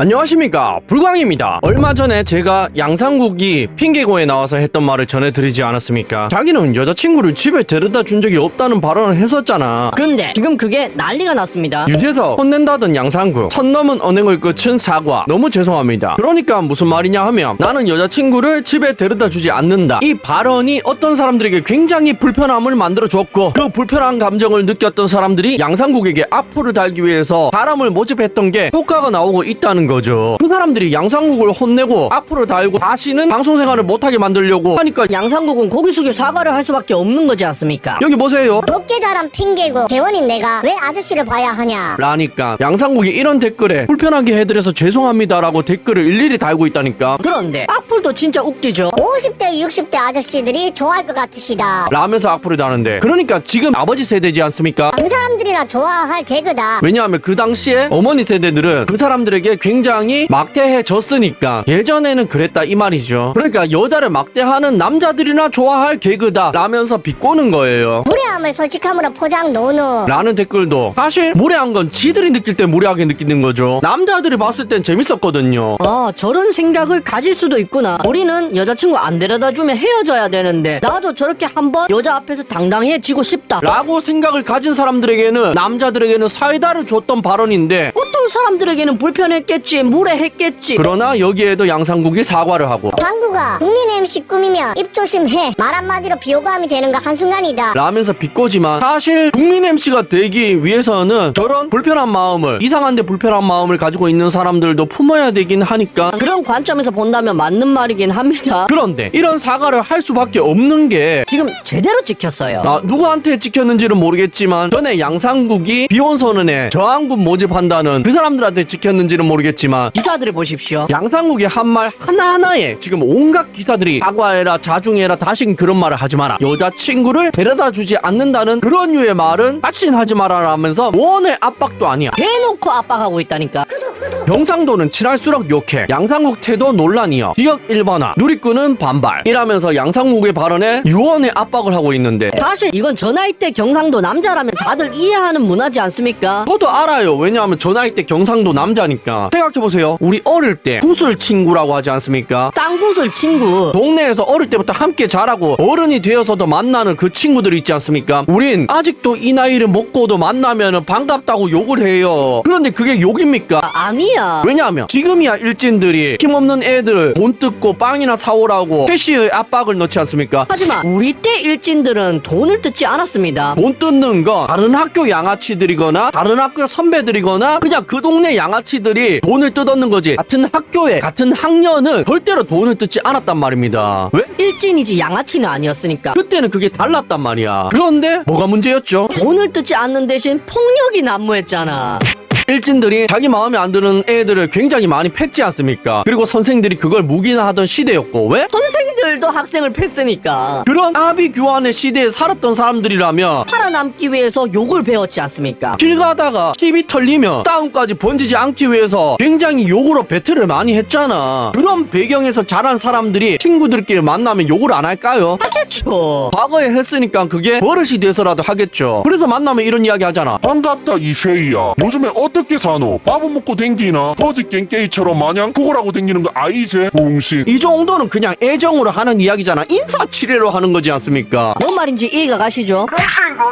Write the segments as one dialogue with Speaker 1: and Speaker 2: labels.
Speaker 1: 안녕하십니까, 불광입니다. 얼마 전에 제가 양상국이 핑계고에 나와서 했던 말을 전해드리지 않았습니까? 자기는 여자친구를 집에 데려다 준 적이 없다는 발언을 했었잖아.
Speaker 2: 근데 지금 그게 난리가 났습니다.
Speaker 1: 유재석 혼낸다던 양상국, 선 넘은 언행을 끝은 사과, 너무 죄송합니다. 그러니까 무슨 말이냐 하면, 나는 여자친구를 집에 데려다 주지 않는다, 이 발언이 어떤 사람들에게 굉장히 불편함을 만들어줬고, 그 불편한 감정을 느꼈던 사람들이 양상국에게 악플을 달기 위해서 사람을 모집했던 게 효과가 나오고 있다는 거죠. 그 사람들이 양상국을 혼내고 악플을 달고 다시는 방송생활을 못하게 만들려고 하니까
Speaker 2: 양상국은 고개 숙여 사과를 할 수밖에 없는 거지 않습니까?
Speaker 1: 여기 보세요
Speaker 3: 곱게 자란 핑계고 개원인 내가 왜 아저씨를 봐야 하냐
Speaker 1: 라니까 양상국이 이런 댓글에 불편하게 해드려서 죄송합니다 라고 댓글을 일일이 달고 있다니까.
Speaker 2: 그런데 악플도 진짜 웃기죠.
Speaker 3: 50대 60대 아저씨들이 좋아할 것 같으시다.
Speaker 1: 라면서 악플을 다는데, 그러니까 지금 아버지 세대지 않습니까?
Speaker 3: 그 사람들이나 좋아할 개그다.
Speaker 1: 왜냐하면 그 당시에 어머니 세대들은 그 사람들에게 굉장히 막대해졌으니까 예전에는 그랬다 이 말이죠. 그러니까 여자를 막대하는 남자들이나 좋아할 개그다 라면서 비꼬는 거예요.
Speaker 3: 무례함을 솔직함으로 포장 노노.
Speaker 1: 라는 댓글도, 사실 무례한 건 지들이 느낄 때 무례하게 느끼는 거죠. 남자들이 봤을 땐 재밌었거든요.
Speaker 2: 아, 저런 생각을 가질 수도 있구나. 우리는 여자친구 안 데려다 주면 헤어져야 되는데 나도 저렇게 한번 여자 앞에서 당당해지고 싶다
Speaker 1: 라고 생각을 가진 사람들에게는, 남자들에게는 사이다를 줬던 발언인데,
Speaker 2: 어떤 사람들에게는 불편했겠지, 무례했겠지.
Speaker 1: 그러나 여기에도 양상국이 사과를 하고
Speaker 3: 방구가 국민 MC 꿈이면 입 조심해. 말 한마디로 비호감이 되는 거 한순간이다.
Speaker 1: 라면서 비꼬지만, 사실 국민 MC가 되기 위해서는 저런 불편한 마음을, 이상한데 불편한 마음을 가지고 있는 사람들도 품어야 되긴 하니까.
Speaker 2: 그런 관점에서 본다면 맞는 말이긴 합니다.
Speaker 1: 그런데 이런 사과를 할 수밖에 없는 게,
Speaker 2: 지금 제대로 찍혔어요.
Speaker 1: 누구한테 찍혔는지는 모르겠지만 전에 양상국이 비혼선언에 저항군 모집한다는 그 사람들한테 찍혔는지는 모르겠지만,
Speaker 2: 기사들을 보십시오.
Speaker 1: 양상국의 한 말 하나하나에 지금 온갖 기사들이 사과해라, 자중해라, 다신 그런 말을 하지 마라, 여자친구를 데려다 주지 않는다는 그런 류의 말은 다신 하지 마라 라면서 무언의 압박도 아니야.
Speaker 2: 대놓고 압박하고 있다니까.
Speaker 1: 경상도는 친할수록 욕해, 양상국 태도 논란이여, 지역 일반화, 누리꾼은 반발 이라면서 양상국의 발언에 유언의 압박을 하고 있는데,
Speaker 2: 사실 이건 저 나이 때 경상도 남자라면 다들 이해하는 문화지 않습니까?
Speaker 1: 저도 알아요. 왜냐하면 저 나이 때 경상도 남자니까. 생각해보세요. 우리 어릴 때 구슬 친구라고 하지 않습니까?
Speaker 2: 쌍구슬 친구.
Speaker 1: 동네에서 어릴 때부터 함께 자라고 어른이 되어서도 만나는 그 친구들 있지 않습니까? 우린 아직도 이 나이를 먹고도 만나면 반갑다고 욕을 해요. 그런데 그게 욕입니까?
Speaker 2: 아니야.
Speaker 1: 왜냐하면 지금이야 일진들이 힘없는 애들 돈 뜯고 빵이나 사오라고 캐시의 압박을 넣지 않습니까?
Speaker 2: 하지만 우리 때 일진들은 돈을 뜯지 않았습니다.
Speaker 1: 돈 뜯는 건 다른 학교 양아치들이거나 다른 학교 선배들이거나 그냥 그 동네 양아치들이 돈을 뜯었는 거지, 같은 학교에 같은 학년은 절대로 돈을 뜯지 않았단 말입니다. 왜?
Speaker 2: 일진이지 양아치는 아니었으니까.
Speaker 1: 그때는 그게 달랐단 말이야. 그런데 뭐가 문제였죠?
Speaker 2: 돈을 뜯지 않는 대신 폭력이 난무했잖아.
Speaker 1: 일진들이 자기 마음에 안 드는 애들을 굉장히 많이 팼지 않습니까? 그리고 선생들이 그걸 묵인하던 시대였고, 왜?
Speaker 2: 선생들도 학생을 팼으니까.
Speaker 1: 그런 아비규환의 시대에 살았던 사람들이라면
Speaker 2: 살아남기 위해서 욕을 배웠지 않습니까?
Speaker 1: 길 가다가 시비 털리면 싸움까지 번지지 않기 위해서 굉장히 욕으로 배틀을 많이 했잖아. 그런 배경에서 자란 사람들이 친구들끼리 만나면 욕을 안 할까요?
Speaker 2: 하겠죠.
Speaker 1: 과거에 했으니까 그게 버릇이 돼서라도 하겠죠. 그래서 만나면 이런 이야기 하잖아.
Speaker 4: 반갑다 이쉐이야. 요즘에 어떻게 사노? 밥은 먹고 댕기나? 거지 깽깽이처럼 마냥 구걸하고 댕기는 거 아이제? 붕신.
Speaker 1: 이 정도는 그냥 애정으로 하는 이야기잖아. 인사치레로 하는 거지 않습니까?
Speaker 2: 뭔 말인지 이해가 가시죠?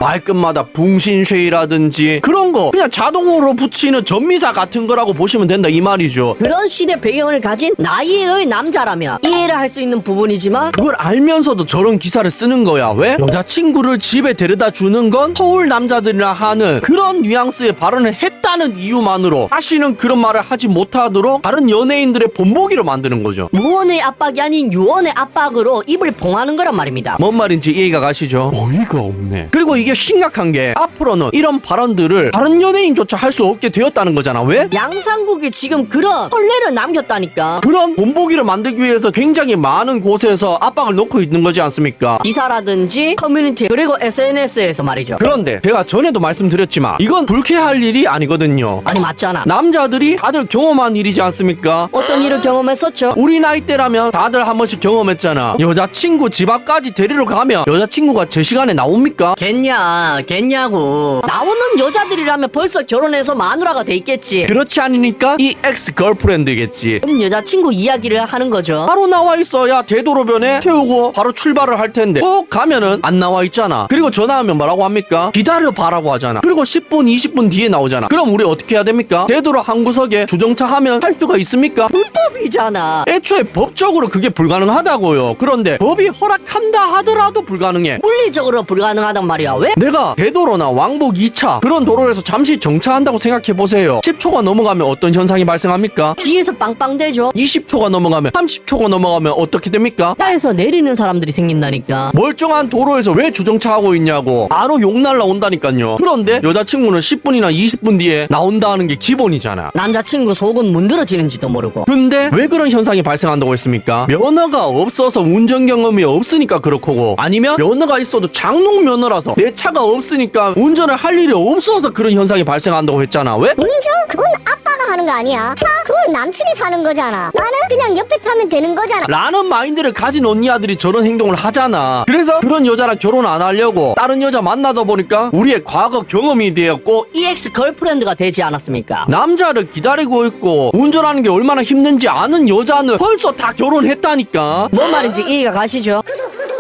Speaker 1: 말끝마다 붕신쉐이라든지 그런 거 그냥 자동으로 붙이는 전미사 같은 거라고 보시면 된다 이 말이죠.
Speaker 2: 그런 시대 배경을 가진 나이의 남자라면 이해를 할 수 있는 부분이지만,
Speaker 1: 그걸 알면서도 저런 기사를 쓰는 거야. 왜? 여자친구를 집에 데려다 주는 건 서울 남자들이나 하는 그런 뉘앙스의 발언을 했다는 이유만으로 다시는 그런 말을 하지 못하도록 다른 연예인들의 본보기로 만드는 거죠.
Speaker 2: 무언의 압박이 아닌 유언의 압박으로 입을 봉하는 거란 말입니다.
Speaker 1: 뭔 말인지 이해가 가시죠?
Speaker 4: 어이가 없네.
Speaker 1: 그리고 이게 심각한 게, 앞으로는 이런 발언들을 다른 연예인조차 할 수 없게 되었다는 거잖아. 왜?
Speaker 2: 양상국이 지금 그런 선례를 남겼다니까.
Speaker 1: 그런 본보기를 만들기 위해서 굉장히 많은 곳에서 압박을 놓고 있는 거지 않습니까?
Speaker 2: 기사라든지 커뮤니티 그리고 SNS에서 말이죠.
Speaker 1: 그런데 제가 전에도 말씀드렸지만 이건 불쾌할 일이 아니거든요.
Speaker 2: 아니 맞잖아.
Speaker 1: 남자들이 다들 경험한 일이지 않습니까?
Speaker 2: 어떤 어떤 일을 경험했었죠?
Speaker 1: 우리 나이 때라면 다들 한 번씩 경험했잖아. 여자친구 집 앞까지 데리러 가면 여자친구가 제 시간에 나옵니까?
Speaker 2: 겠냐고. 나오는 여자들이라면 벌써 결혼해서 마누라가 돼 있겠지.
Speaker 1: 그렇지 않으니까 이 엑스 걸프렌드겠지.
Speaker 2: 그럼 여자친구 이야기를 하는 거죠.
Speaker 1: 바로 나와 있어야 대도로변에 태우고 바로 출발을 할 텐데 꼭 가면은 안 나와 있잖아. 그리고 전화하면 뭐라고 합니까? 기다려 봐라고 하잖아. 그리고 10분 20분 뒤에 나오잖아. 그럼 우리 어떻게 해야 됩니까? 대도로 한 구석에 주정차 하면 할 수가 있습니까?
Speaker 2: 불법이잖아.
Speaker 1: 애초에 법적으로 그게 불가능하다고요. 그런데 법이 허락한다 하더라도 불가능해.
Speaker 2: 물리적으로 불가능하단 말이야. 왜?
Speaker 1: 내가 대도로나 왕복 2차 그런 도로에서 잠시 정차한다고 생각해보세요. 10초가 넘어가면 어떤 현상이 발생합니까?
Speaker 2: 뒤에서 빵빵대죠.
Speaker 1: 20초가 넘어가면 30초가 넘어가면 어떻게 됩니까?
Speaker 2: 차에서 내리는 사람들이 생긴다니까.
Speaker 1: 멀쩡한 도로에서 왜 주정차하고 있냐고 바로 욕 날라온다니까요. 그런데 여자친구는 10분이나 20분 뒤에 나온다는 게 기본이잖아.
Speaker 2: 남자친구 속은 문드러지는지도 모르고.
Speaker 1: 근데 왜 그런 현상이 발생한다고 했습니까? 면허가 없어서 운전 경험이 없으니까 그렇고 아니면 면허가 있어도 장롱 면허라서 내 차가 없으니까 운전을 할 일이 없어서 그런 현상이 발생한다고 했잖아. 왜?
Speaker 3: 운전? 그건 아빠가 하는 거 아니야. 차? 그건 남친이 사는 거잖아. 나는 그냥 옆에 타면 되는 거잖아.
Speaker 1: 라는 마인드를 가진 언니 아들이 저런 행동을 하잖아. 그래서 그런 여자랑 결혼 안 하려고 다른 여자 만나다 보니까 우리의 과거 경험이 되었고
Speaker 2: EX 걸프렌드가 되지 않았습니까?
Speaker 1: 남자를 기다리고 있고 운전하는 게 얼마나 힘든지 아는 여자는 벌써 다 결혼했다니까.
Speaker 2: 뭔 말인지 이해가 가시죠?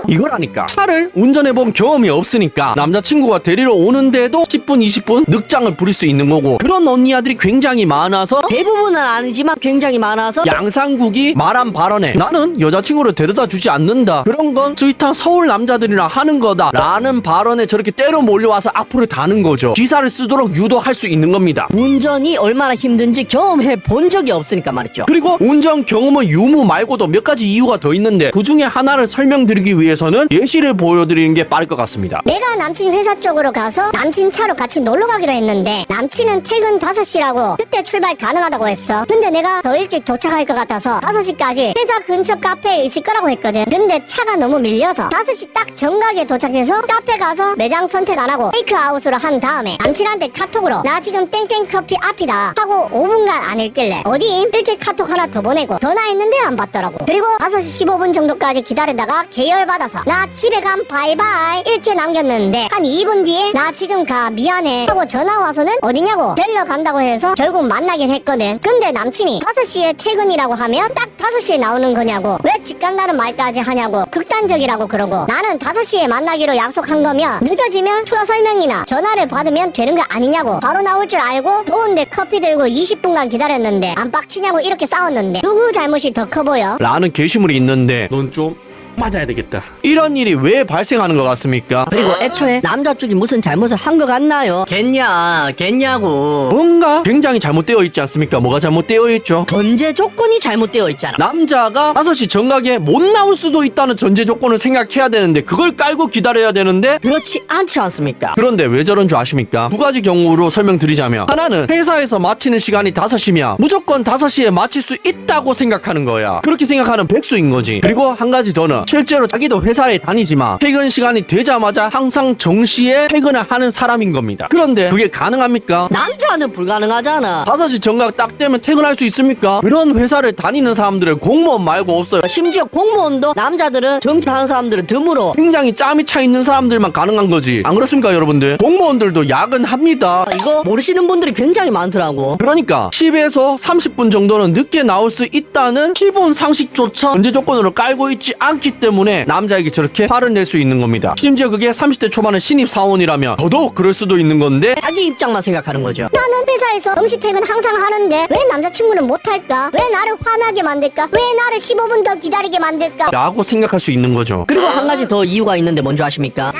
Speaker 1: 이거라니까. 차를 운전해본 경험이 없으니까 남자친구가 데리러 오는데도 10분 20분 늑장을 부릴 수 있는 거고 그런 언니 아들이 굉장히 많아서
Speaker 2: 대부분은 아니지만 굉장히 많아서
Speaker 1: 양상국이 말한 발언에 나는 여자친구를 데려다 주지 않는다. 그런 건 스윗한 서울 남자들이나 하는 거다. 라는 발언에 저렇게 때려 몰려와서 앞으로 다는 거죠. 기사를 쓰도록 유도할 수 있는 겁니다.
Speaker 2: 운전이 얼마나 힘든지 경험해 본 적이 없으니까 말이죠.
Speaker 1: 그리고 운전 경험은 유무 말고도 몇 가지 이유가 더 있는데 그 중에 하나를 설명드리기 위해서는 예시를 보여드리는 게 빠를 것 같습니다.
Speaker 3: 내가 남친 회사 쪽으로 가서 남친 차로 같이 놀러 가기로 했는데 남친은 퇴근 5시라고 그때 출발 가능하다고 했어. 근데 내가 더 일찍 도착할 것 같아서 5시까지 회사 근처 카페에 있을 거라고 했거든. 근데 차가 너무 밀려서 5시 딱 정각에 도착해서 카페 가서 매장 선택 안 하고 테이크아웃으로 한 다음에 남친한테 카톡으로 나 지금 땡땡 커피 앞이다 하고 5분간 안 읽길래 어디임? 이렇게 카톡 하나 더 보내고 전화했는데 안 받더라고. 그리고 5시 15분 정도까지 기다리다가 계열받아서 나 집에 감 바이바이 일주일 남겼는데 한 2분 뒤에 나 지금 가 미안해 하고 전화 와서는 어디냐고 데리러 간다고 해서 결국 만나긴 했거든. 근데 남친이 5시에 퇴근이라고 하면 딱 5시에 나오는 거냐고 왜 집 간다는 말까지 하냐고 극단적이라고 그러고 나는 5시에 만나기로 약속한 거면 늦어지면 추가 설명이나 전화를 받으면 되는 거 아니냐고 바로 나올 줄 알고 더운데 커피 들고 20분간 기다렸는데 안 빡치냐고 이렇게 싸웠는데 누구 잘못이 더 커 보여?
Speaker 1: 라는 게시물이 있는데 넌 좀 맞아야 되겠다. 이런 일이 왜 발생하는 것 같습니까?
Speaker 2: 그리고 애초에 남자 쪽이 무슨 잘못을 한 것 같나요? 겠냐고.
Speaker 1: 뭔가 굉장히 잘못되어 있지 않습니까? 뭐가 잘못되어 있죠?
Speaker 2: 전제 조건이 잘못되어 있잖아.
Speaker 1: 남자가 5시 정각에 못 나올 수도 있다는 전제 조건을 생각해야 되는데 그걸 깔고 기다려야 되는데
Speaker 2: 그렇지 않지 않습니까?
Speaker 1: 그런데 왜 저런 줄 아십니까? 두 가지 경우로 설명드리자면 하나는 회사에서 마치는 시간이 5시면 무조건 5시에 마칠 수 있다고 생각하는 거야. 그렇게 생각하는 백수인 거지. 그리고 한 가지 더는 실제로 자기도 회사에 다니지만 퇴근 시간이 되자마자 항상 정시에 퇴근을 하는 사람인 겁니다. 그런데 그게 가능합니까?
Speaker 2: 남자는 불가능하잖아.
Speaker 1: 5시 정각 딱 되면 퇴근할 수 있습니까? 그런 회사를 다니는 사람들은 공무원 말고 없어요.
Speaker 2: 심지어 공무원도 남자들은 정치하는 사람들은 드물어.
Speaker 1: 굉장히 짬이 차 있는 사람들만 가능한 거지. 안 그렇습니까 여러분들? 공무원들도 야근합니다.
Speaker 2: 이거 모르시는 분들이 굉장히 많더라고.
Speaker 1: 그러니까 10에서 30분 정도는 늦게 나올 수 있다는 기본 상식조차 전제 조건으로 깔고 있지 않기 때문에 남자에게 저렇게 화를 낼 수 있는 겁니다. 심지어 그게 30대 초반의 신입사원이라면 더더욱 그럴 수도 있는 건데
Speaker 2: 자기 입장만 생각하는 거죠.
Speaker 3: 나는 회사에서 정시 퇴근 항상 하는데 왜 남자친구는 못할까? 왜 나를 화나게 만들까? 왜 나를 15분 더 기다리게 만들까?
Speaker 1: 라고 생각할 수 있는 거죠.
Speaker 2: 그리고 한 가지 더 이유가 있는데 뭔지 아십니까?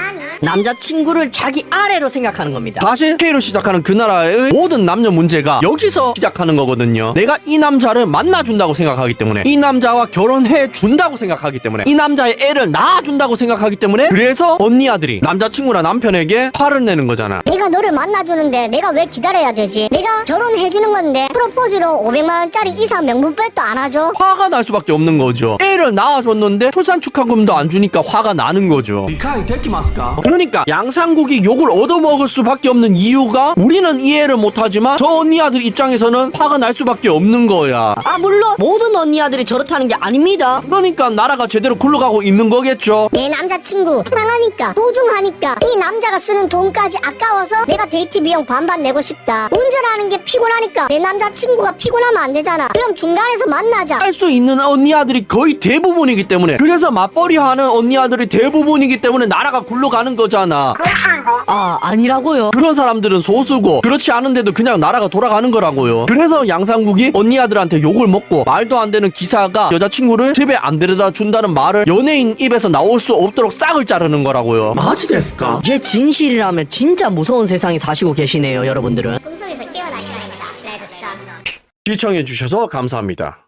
Speaker 2: 남자친구를 자기 아래로 생각하는 겁니다.
Speaker 1: 사실 K로 시작하는 그 나라의 모든 남녀 문제가 여기서 시작하는 거거든요. 내가 이 남자를 만나준다고 생각하기 때문에 이 남자와 결혼해 준다고 생각하기 때문에 이 남자의 애를 낳아준다고 생각하기 때문에 그래서 언니 아들이 남자친구나 남편에게 화를 내는 거잖아.
Speaker 3: 내가 너를 만나주는데 내가 왜 기다려야 되지? 내가 결혼해주는 건데 프로포즈로 500만 원짜리 이사 명품백도 안 하죠?
Speaker 1: 화가 날 수밖에 없는 거죠. 애를 낳아줬는데 출산 축하금도 안 주니까 화가 나는 거죠. 미카이 데키마스까? 그러니까 양상국이 욕을 얻어먹을 수밖에 없는 이유가 우리는 이해를 못하지만 저 언니 아들 입장에서는 화가 날 수밖에 없는 거야.
Speaker 2: 아 물론 모든 언니 아들이 저렇다는 게 아닙니다.
Speaker 1: 그러니까 나라가 제대로 굴러가고 있는 거겠죠.
Speaker 3: 내 남자친구 사랑하니까 소중하니까 이 남자가 쓰는 돈까지 아까워서 내가 데이트 비용 반반 내고 싶다. 운전하는 게 피곤하니까 내 남자친구가 피곤하면 안 되잖아. 그럼 중간에서 만나자.
Speaker 1: 할 수 있는 언니 아들이 거의 대부분이기 때문에, 그래서 맞벌이 하는 언니 아들이 대부분이기 때문에 나라가 굴러가는 거잖아.
Speaker 2: 아 아니라고요.
Speaker 1: 그런 사람들은 소수고 그렇지 않은데도 그냥 나라가 돌아가는 거라고요. 그래서 양상국이 언니 아들한테 욕을 먹고 말도 안 되는 기사가 여자친구를 집에 안 데려다 준다는 말을 연예인 입에서 나올 수 없도록 싹을 자르는 거라고요. 마지 됐을까?
Speaker 2: 이게 진실이라면 진짜 무서운 세상에 사시고 계시네요, 여러분들은.
Speaker 3: 꿈속에서 깨어나 시간입니다. 레드썬.
Speaker 1: 시청해주셔서 감사합니다.